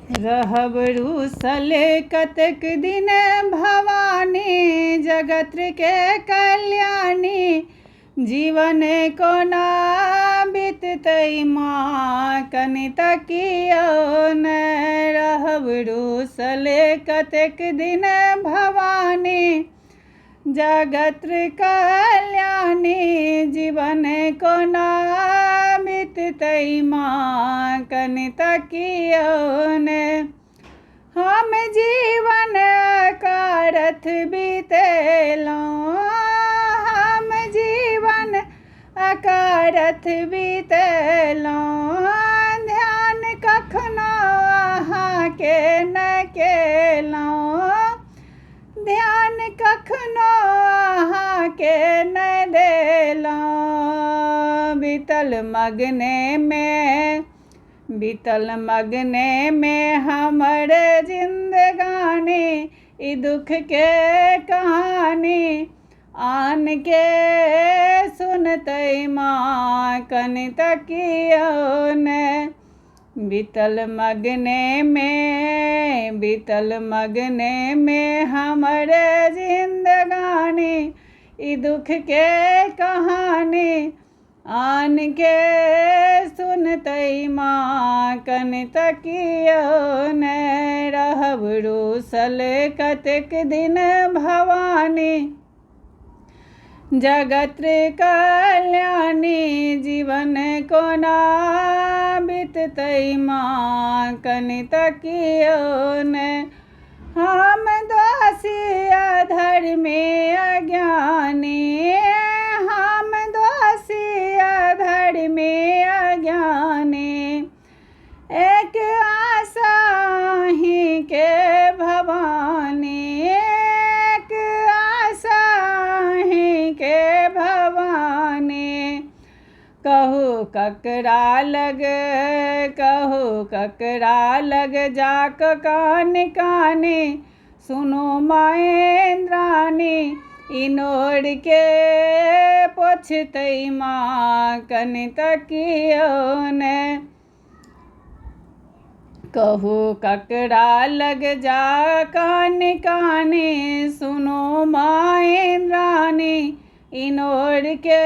रहब रूसल कतक दिन भवानी, जगत के कल्याणी। जीवन कोना बीततै माँ, कनि तकियो न। रहब रूसल कतक दिन भवानी, जगत कल्याणी। जीवन कोना बीततै माँ, कनि तकियो न। हम जीवन अकारथ बीतेलहुँ, हम जीवन अकारथ बीतेलहुँ। ध्यान कखनो अहाँके न केलहुँ, ध्यान कखनो अहाँके न देलहुँ। बीतल मगने में हमर जिंदगानी। ई दुख के कहानी आन के सुनतै माँ, कनि तकियो न। बीतल मगने में हमर जिंदगानी। ई दुख के कहानी आन के सुनतै माँ, कनि तकियो न। रहब रूसल कतेक दिन भवानी, जगत कल्याणी। जीवन कोना बीततै माँ, कनि तकियो न। हम दोषी अधर्मी अज्ञानी, हम दोषी अधर्मी अज्ञानी। एक आशा अहीं के भवानी, एक आशा अहीं के भवानी। कहू ककरा लग जाक कानी कानी। सुनो महेंद्रानी, इनोर के पोछतै माँ, कनि तकियो न। कहू ककरा लग जा कानी कानी। सुनो महेंद्रानी, इनोर के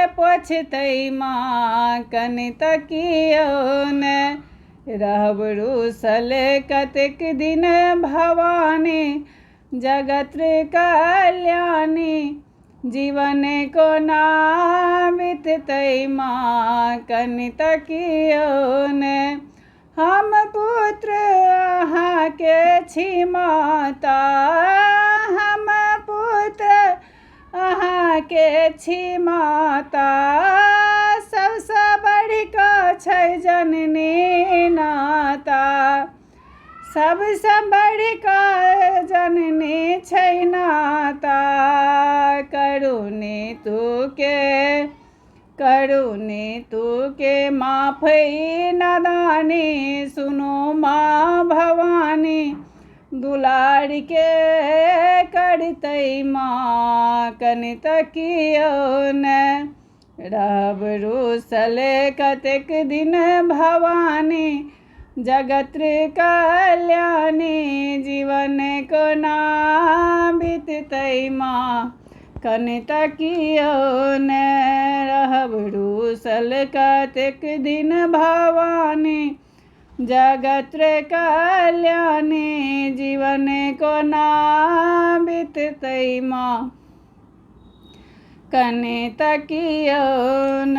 पोछतै माँ, कनि तकियो न। रहब रूसल कतेक दिन भवानी, जगत कल्याणी। जीवन कोना बीततै माँ, कनि तकियो न। हम पुत्र अहाँके छी माता, हम पुत्र अहाँके छी माता। सबसँ बढ़ि कऽ छै जननी नाता, सबसँ बढ़ि कऽ जननी छै नाता। करुणी तूके माफ ई नादानी। सुनो माँ भवानी, दुलार के करतै माँ, कनि तकियो न। रहब रूसल कतेक दिन भवानी, जगत कल्याणी। जीवन कोना बीततै माँ, कनि तकियो न। रहब रूसल कतेक दिन भवानी, जगत कल्याणी। जीवन कोना बीततै माँ, कनि तकियो न।